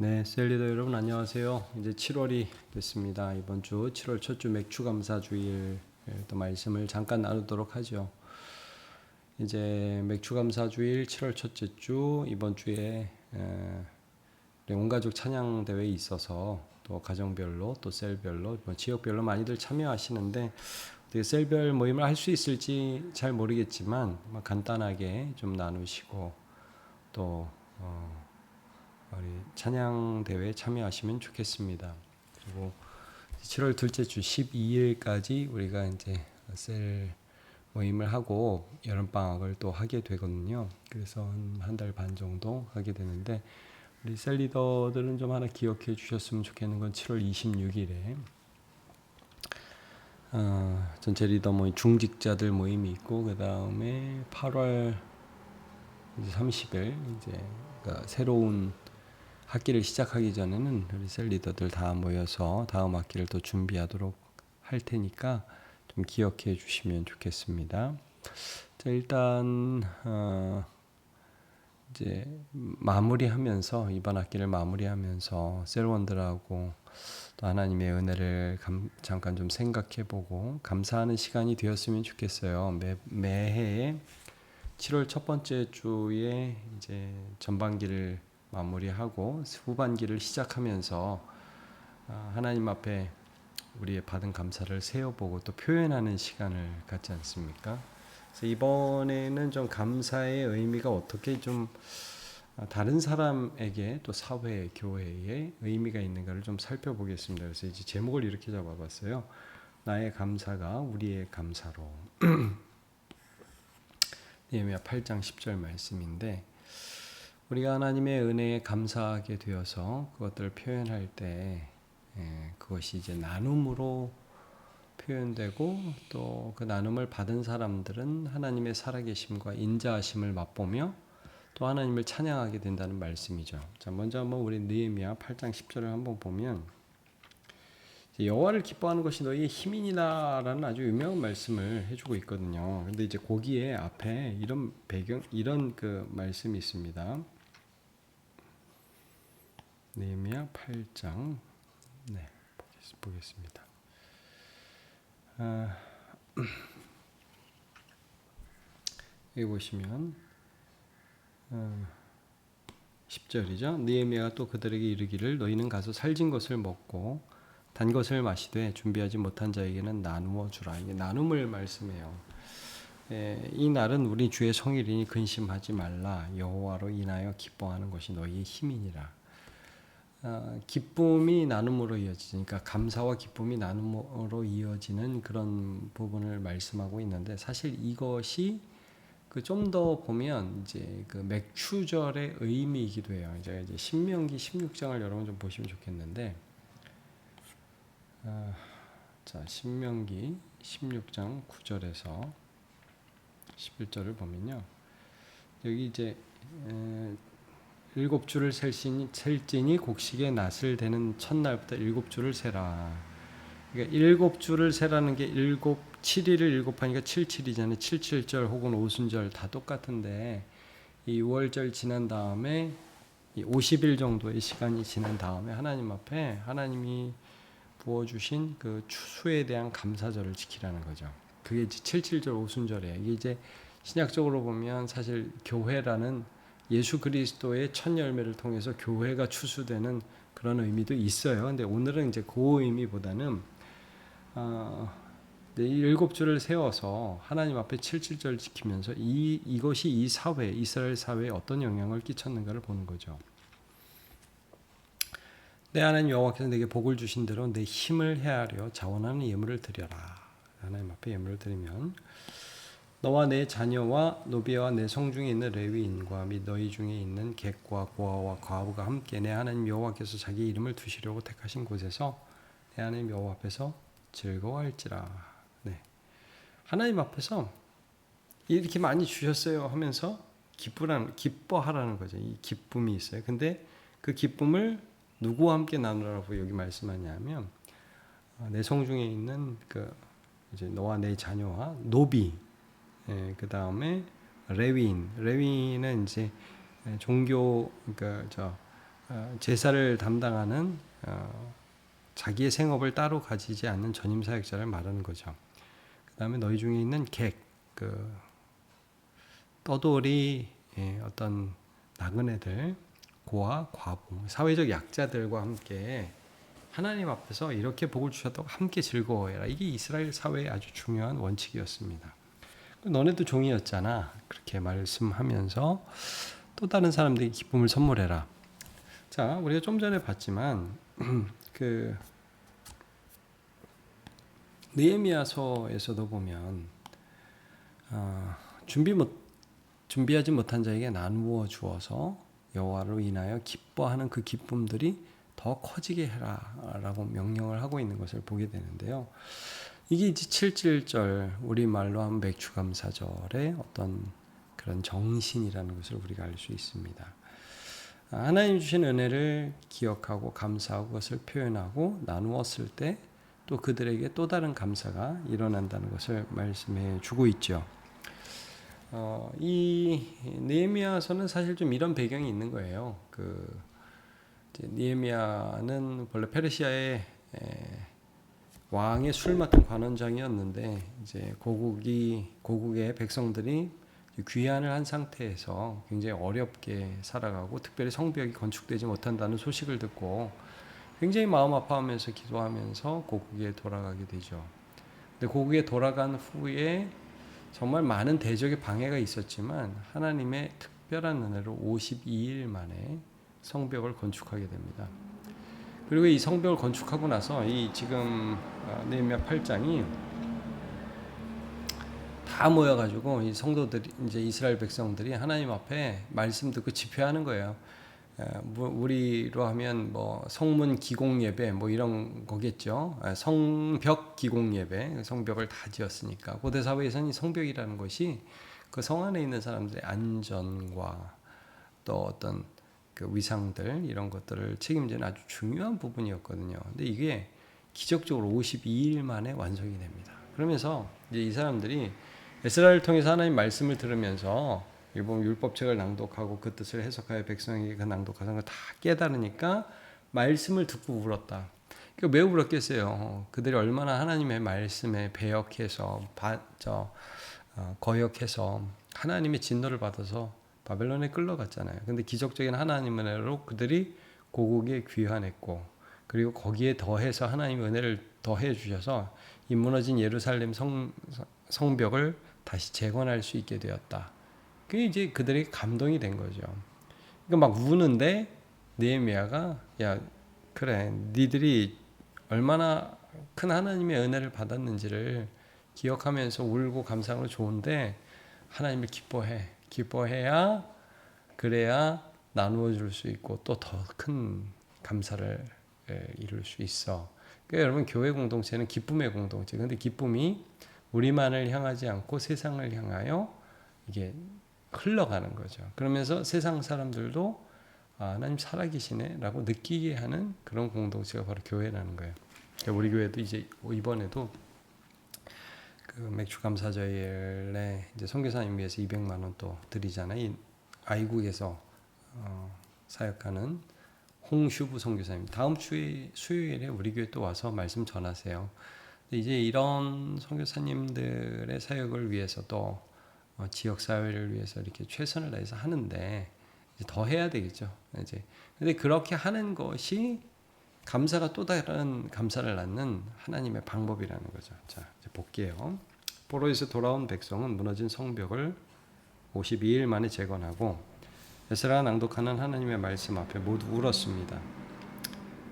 네, 셀리더 여러분 안녕하세요. 이제 7월이 됐습니다. 이번 주 7월 첫 주 맥주 감사 주일 또 말씀을 잠깐 나누도록 하죠. 이제 맥주 감사 주일 7월 첫째 주 이번 주에 온 가족 찬양 대회에 있어서 또 가정별로 또 셀별로 지역별로 많이들 참여하시는데 어떻게 셀별 모임을 할 수 있을지 잘 모르겠지만 간단하게 좀 나누시고 또 우리 찬양 대회에 참여하시면 좋겠습니다. 그리고 7월 둘째 주 12일까지 우리가 이제 셀 모임을 하고 여름 방학을 또 하게 되거든요. 그래서 한 달 반 정도 하게 되는데 우리 셀 리더들은 좀 하나 기억해 주셨으면 좋겠는 건 7월 26일에 전체 리더 모임 중직자들 모임이 있고 그 다음에 8월 30일 이제 그러니까 새로운 학기를 시작하기 전에는 우리 셀 리더들 다 모여서 다음 학기를 또 준비하도록 할 테니까 좀 기억해 주시면 좋겠습니다. 자, 일단 이제 마무리하면서 이번 학기를 마무리하면서 셀원들하고 또 하나님의 은혜를 잠깐 좀 생각해보고 감사하는 시간이 되었으면 좋겠어요. 매해 7월 첫 번째 주에 이제 전반기를 마무리하고 후반기를 시작하면서 하나님 앞에 우리의 받은 감사를 세어보고 또 표현하는 시간을 갖지 않습니까? 그래서 이번에는 좀 감사의 의미가 어떻게 좀 다른 사람에게 또 사회, 교회에 의미가 있는가를 좀 살펴보겠습니다. 그래서 이제 제목을 이렇게 잡아봤어요. 나의 감사가 우리의 감사로. 예레미야 8장 10절 말씀인데 우리가 하나님의 은혜에 감사하게 되어서 그것들을 표현할 때 그것이 이제 나눔으로 표현되고 또 그 나눔을 받은 사람들은 하나님의 살아계심과 인자하심을 맛보며 또 하나님을 찬양하게 된다는 말씀이죠. 자, 먼저 한번 우리 느헤미야 8장 10절을 한번 보면 여호와를 기뻐하는 것이 너희의 힘이니라라는 아주 유명한 말씀을 해주고 있거든요. 근데 이제 거기에 앞에 이런 이런 그 말씀이 있습니다. 느헤미야 8장 네, 보겠습니다. 여기 보시면 10절이죠. 느헤미야가 또 그들에게 이르기를 너희는 가서 살진 것을 먹고 단 것을 마시되 준비하지 못한 자에게는 나누어 주라. 이게 나눔을 말씀해요. 이 날은 우리 주의 성일이니 근심하지 말라. 여호와로 인하여 기뻐하는 것이 너희의 힘이니라. 기쁨이 나눔으로 이어지니까 감사와 기쁨이 나눔으로 이어지는 그런 부분을 말씀하고 있는데 사실 이것이 그 좀 더 보면 이제 그 맥추절의 의미이기도 해요. 이제 신명기 16장을 여러분 좀 보시면 좋겠는데, 자 신명기 16장 9절에서 11절을 보면요, 여기 이제 7주를 셀지니 곡식의 낫을 대는 첫날부터 7주를 세라. 그러니까 7주를 세라는 게 7일을 7하니까 77이잖아요. 77절 혹은 오순절 다 똑같은데 이 6월절 지난 다음에 이 50일 정도의 시간이 지난 다음에 하나님 앞에 하나님이 부어주신 그 추수에 대한 감사절을 지키라는 거죠. 그게 77절 오순절이에요. 이게 이제 신약적으로 보면 사실 교회라는 예수 그리스도의 첫 열매를 통해서 교회가 추수되는 그런 의미도 있어요. 근데 오늘은 이제 그 의미보다는 이 7주를 세워서 하나님 앞에 77절 지키면서 이것이 이 사회, 이스라엘 사회에 어떤 영향을 끼쳤는가를 보는 거죠. 내 하나님 여호와께서 내게 복을 주신 대로 내 힘을 헤아려 자원하는 예물을 드려라. 하나님 앞에 예물을 드리면 너와 내 자녀와 노비와 내 성중에 있는 레위인과 및 너희 중에 있는 객과 고아와 과부가 함께 내 하나님 여호와께서 자기 이름을 두시려고 택하신 곳에서 내 하나님 여호와 앞에서 즐거워할지라. 네. 하나님 앞에서 이렇게 많이 주셨어요 하면서 기뻐하라는 거죠. 이 기쁨이 있어요. 근데 그 기쁨을 누구와 함께 나누라고 여기 말씀하냐면 내 성중에 있는 그 이제 너와 내 자녀와 노비, 그 다음에 레위인은 이제 종교 그러니까 제사를 담당하는 자기의 생업을 따로 가지지 않는 전임 사역자를 말하는 거죠. 그 다음에 너희 중에 있는 그 떠돌이 어떤 나그네들, 고아, 과부, 사회적 약자들과 함께 하나님 앞에서 이렇게 복을 주셨다고 함께 즐거워해라. 이게 이스라엘 사회의 아주 중요한 원칙이었습니다. 너네도 종이었잖아. 그렇게 말씀하면서 또 다른 사람들에게 기쁨을 선물해라. 자, 우리가 좀 전에 봤지만 그 느헤미야서에서도 보면 준비하지 못한 자에게 나누어 주어서 여호와로 인하여 기뻐하는 그 기쁨들이 더 커지게 해라라고 명령을 하고 있는 것을 보게 되는데요. 이게 이제 7.1절 우리말로 하면 맥주감사절의 어떤 그런 정신이라는 것을 우리가 알 수 있습니다. 하나님 주신 은혜를 기억하고 감사하고 그것을 표현하고 나누었을 때 또 그들에게 또 다른 감사가 일어난다는 것을 말씀해 주고 있죠. 이 느헤미야서는 사실 좀 이런 배경이 있는 거예요. 느헤미야는 원래 페르시아의 왕의 술 맡은 관원장이었는데 이제 고국의 백성들이 귀환을 한 상태에서 굉장히 어렵게 살아가고 특별히 성벽이 건축되지 못한다는 소식을 듣고 굉장히 마음 아파하면서 기도하면서 고국에 돌아가게 되죠. 근데 고국에 돌아간 후에 정말 많은 대적의 방해가 있었지만 하나님의 특별한 은혜로 52일 만에 성벽을 건축하게 됩니다. 그리고 이 성벽을 건축하고 나서 이 지금 느헤미야 8장이 다 모여가지고 이 성도들이 이제 이스라엘 백성들이 하나님 앞에 말씀 듣고 집회하는 거예요. 우리로 하면 뭐 성문 기공 예배 뭐 이런 거겠죠. 성벽 기공 예배, 성벽을 다 지었으니까 고대 사회에서는 이 성벽이라는 것이 그 성 안에 있는 사람들의 안전과 또 어떤 그 위상들 이런 것들을 책임지는 아주 중요한 부분이었거든요. 근데 이게 기적적으로 52일 만에 완성이 됩니다. 그러면서 이제 이 사람들이 에스라를 통해서 하나님 말씀을 들으면서 일본 율법책을 낭독하고 그 뜻을 해석하여 백성에게 그 낭독하는 걸 다 깨달으니까 말씀을 듣고 울었다. 그러니까 매우 울었겠어요. 그들이 얼마나 하나님의 말씀에 배역해서 거역해서 하나님의 진노를 받아서 바벨론에 끌려갔잖아요. 근데 기적적인 하나님의 은혜로 그들이 고국에 귀환했고 그리고 거기에 더해서 하나님의 은혜를 더해 주셔서 이 무너진 예루살렘 성벽을 다시 재건할 수 있게 되었다. 그게 이제 그들에게 감동이 된 거죠. 그러니까 막 우는데 느헤미야가 야 그래 니들이 얼마나 큰 하나님의 은혜를 받았는지를 기억하면서 울고 감사하는 건 좋은데 하나님을 기뻐해야 그래야 나누어 줄 수 있고 또 더 큰 감사를 이룰 수 있어. 그러니까 여러분 교회 공동체는 기쁨의 공동체. 근데 기쁨이 우리만을 향하지 않고 세상을 향하여 이게 흘러가는 거죠. 그러면서 세상 사람들도 하나님 살아계시네 라고 느끼게 하는 그런 공동체가 바로 교회라는 거예요. 그러니까 우리 교회도 이제 이번에도 그 맥주감사절에 이제 선교사님 위해서 200만 원 또 드리잖아요. 이 아이국에서 사역하는 홍슈부 선교사님 다음 주에 수요일에 우리 교회 또 와서 말씀 전하세요. 이제 이런 선교사님들의 사역을 위해서도 지역 사회를 위해서 이렇게 최선을 다해서 하는데 이제 더 해야 되겠죠. 이제 근데 그렇게 하는 것이 감사가 또 다른 감사를 낳는 하나님의 방법이라는 거죠. 자, 이제 볼게요. 포로에서 돌아온 백성은 무너진 성벽을 52일 만에 재건하고 에스라가 낭독하는 하나님의 말씀 앞에 모두 울었습니다.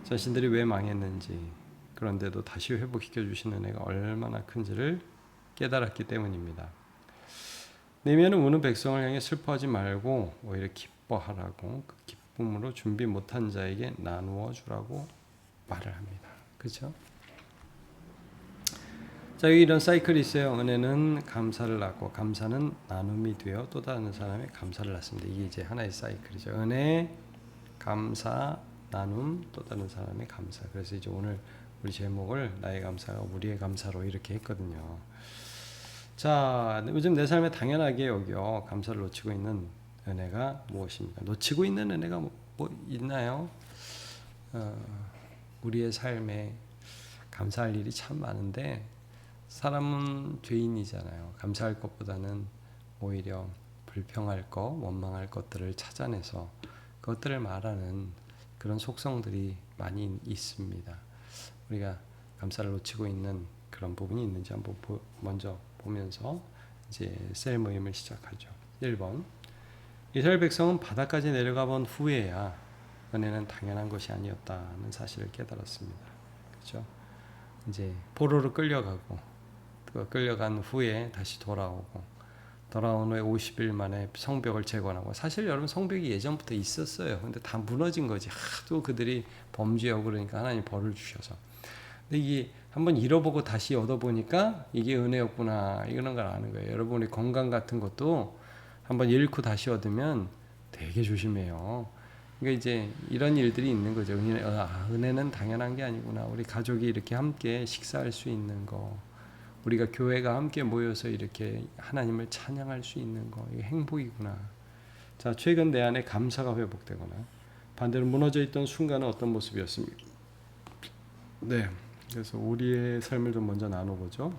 자신들이 왜 망했는지 그런데도 다시 회복시켜 주신 은혜가 얼마나 큰지를 깨달았기 때문입니다. 느헤미야는 우는 백성을 향해 슬퍼하지 말고 오히려 기뻐하라고 그 기쁨으로 준비 못한 자에게 나누어 주라고 말을 합니다. 그렇죠? 자, 여기 이런 사이클이 있어요. 은혜는 감사를 낳고 감사는 나눔이 되어 또 다른 사람의 감사를 낳습니다. 이게 이제 하나의 사이클이죠. 은혜, 감사, 나눔, 또 다른 사람의 감사. 그래서 이제 오늘 우리 제목을 나의 감사가 우리의 감사로 이렇게 했거든요. 자, 요즘 내 삶에 당연하게 여겨 감사를 놓치고 있는 은혜가 무엇입니까? 놓치고 있는 은혜가 뭐 있나요? 우리의 삶에 감사할 일이 참 많은데 사람은 죄인이잖아요. 감사할 것보다는 오히려 불평할 것, 원망할 것들을 찾아내서 그것들을 말하는 그런 속성들이 많이 있습니다. 우리가 감사를 놓치고 있는 그런 부분이 있는지 한번 먼저 보면서 이제 셀 모임을 시작하죠. 1번. 이스라엘 백성은 바다까지 내려가 본 후에야 은혜는 당연한 것이 아니었다는 사실을 깨달았습니다. 그렇죠? 이제 포로로 끌려가고 끌려간 후에 다시 돌아온 후에 50일 만에 성벽을 재건하고, 사실 여러분 성벽이 예전부터 있었어요. 근데 다 무너진 거지. 하도 그들이 범죄하고 그러니까 하나님 벌을 주셔서. 근데 이게 한번 잃어보고 다시 얻어보니까 이게 은혜였구나, 이런 걸 아는 거예요. 여러분이 건강 같은 것도 한번 잃고 다시 얻으면 되게 조심해요. 그러니까 이제 이런 일들이 있는 거죠. 은혜는 당연한 게 아니구나. 우리 가족이 이렇게 함께 식사할 수 있는 거, 우리가 교회가 함께 모여서 이렇게 하나님을 찬양할 수 있는 거, 이게 행복이구나. 자, 최근 내 안에 감사가 회복되거나 반대로 무너져 있던 순간은 어떤 모습이었습니까? 네, 그래서 우리의 삶을 좀 먼저 나눠보죠.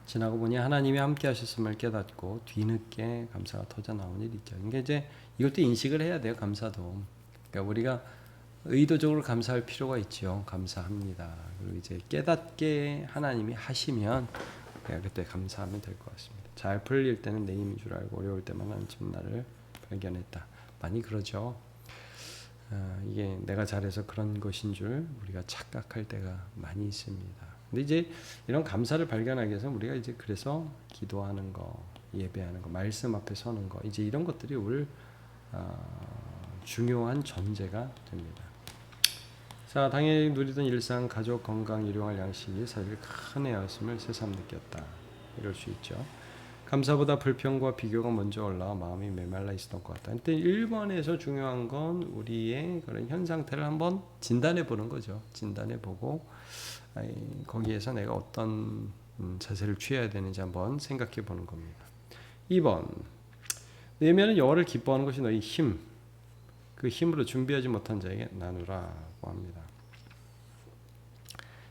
지나고 보니 하나님이 함께 하셨음을 깨닫고 뒤늦게 감사가 터져 나온 일이 있죠. 그러니까 이제 이것도 인식을 해야 돼요. 감사도. 그러니까 우리가 의도적으로 감사할 필요가 있죠. 감사합니다. 그리고 이제 깨닫게 하나님이 하시면 그때 감사하면 될 것 같습니다. 잘 풀릴 때는 내 힘인 줄 알고 어려울 때만 하나님 나를 발견했다. 많이 그러죠. 이게 내가 잘해서 그런 것인 줄 우리가 착각할 때가 많이 있습니다. 근데 이제 이런 감사를 발견하기 위해서 우리가 이제 그래서 기도하는 거, 예배하는 거, 말씀 앞에 서는 거, 이제 이런 것들이 우리 중요한 전제가 됩니다. 자, 당연히 누리던 일상, 가족, 건강, 일용할 양식이 사실 큰 애였음을 새삼 느꼈다. 이럴 수 있죠. 감사보다 불평과 비교가 먼저 올라와 마음이 메말라 있었던 것 같다. 근데 1번에서 중요한 건 우리의 그런 현 상태를 한번 진단해 보는 거죠. 진단해 보고 거기에서 내가 어떤 자세를 취해야 되는지 한번 생각해 보는 겁니다. 2번. 내면은 여호와를 기뻐하는 것이 너희 힘. 그 힘으로 준비하지 못한 자에게 나누라고 합니다.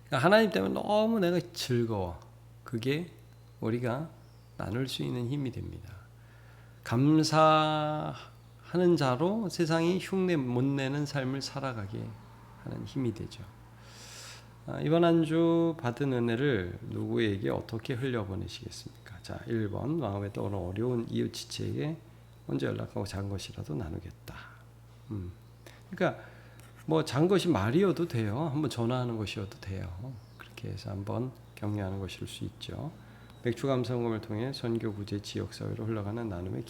그러니까 하나님 때문에 너무 내가 즐거워. 그게 우리가 나눌 수 있는 힘이 됩니다. 감사하는 자로 세상이 흉내 못 내는 삶을 살아가게 하는 힘이 되죠. 이번 한 주 받은 은혜를 누구에게 어떻게 흘려보내시겠습니까? 자, 1번. 마음에 떠오르는 어려운 이웃 지체에게 먼저 연락하고 작은 것이라도 나누겠다. 그러니까 뭐 작은 것이 말이어도 돼요. 한번 전화하는 것이어도 돼요. 그렇게 해서 한번 격려하는 것일 수 있죠. 맥주 감사원금을 통해 선교 구제 지역 사회로 흘러가는 나눔의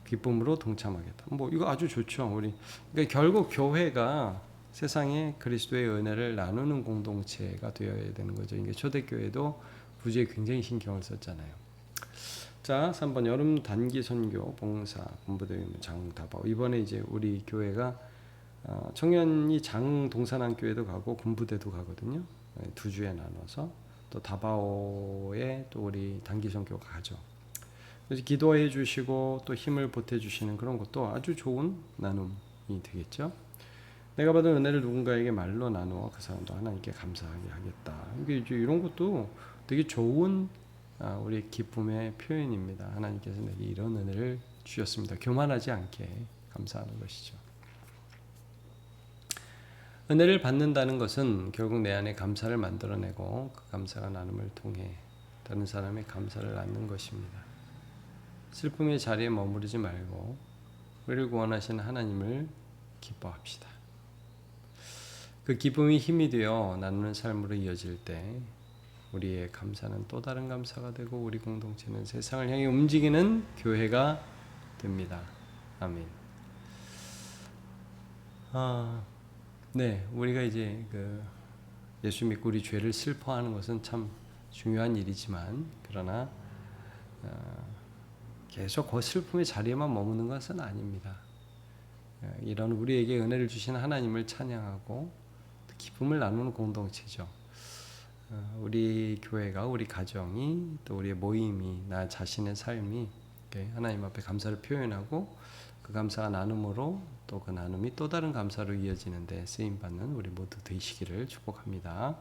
기쁨으로 동참하겠다. 뭐 이거 아주 좋죠. 그러니까 결국 교회가 세상에 그리스도의 은혜를 나누는 공동체가 되어야 되는 거죠. 이게 초대교회도 구제에 굉장히 신경을 썼잖아요. 자, 3번 여름 단기 선교 봉사 본부대 장다바. 이번에 이제 우리 교회가 청년이 장동산학교에도 가고 군부대도 가거든요. 두 주에 나눠서 또 다바오에 또 우리 단기 선교가 가죠. 그래서 기도해 주시고 또 힘을 보태 주시는 그런 것도 아주 좋은 나눔이 되겠죠. 내가 받은 은혜를 누군가에게 말로 나누어 그 사람도 하나님께 감사하게 하겠다. 이게 이제 이런 것도 되게 좋은 우리 기쁨의 표현입니다. 하나님께서 내게 이런 은혜를 주셨습니다. 교만하지 않게 감사하는 것이죠. 은혜를 받는다는 것은 결국 내 안에 감사를 만들어내고 그 감사가 나눔을 통해 다른 사람의 감사를 낳는 것입니다. 슬픔의 자리에 머무르지 말고 우리를 구원하신 하나님을 기뻐합시다. 그 기쁨이 힘이 되어 나누는 삶으로 이어질 때 우리의 감사는 또 다른 감사가 되고 우리 공동체는 세상을 향해 움직이는 교회가 됩니다. 아멘. 네, 우리가 이제 예수 믿고 우리 죄를 슬퍼하는 것은 참 중요한 일이지만 그러나 계속 그 슬픔의 자리에만 머무는 것은 아닙니다. 이런 우리에게 은혜를 주신 하나님을 찬양하고 기쁨을 나누는 공동체죠. 우리 교회가, 우리 가정이, 또 우리의 모임이, 나 자신의 삶이 하나님 앞에 감사를 표현하고 그 감사가 나눔으로 또 그 나눔이 또 다른 감사로 이어지는데 쓰임 받는 우리 모두 되시기를 축복합니다.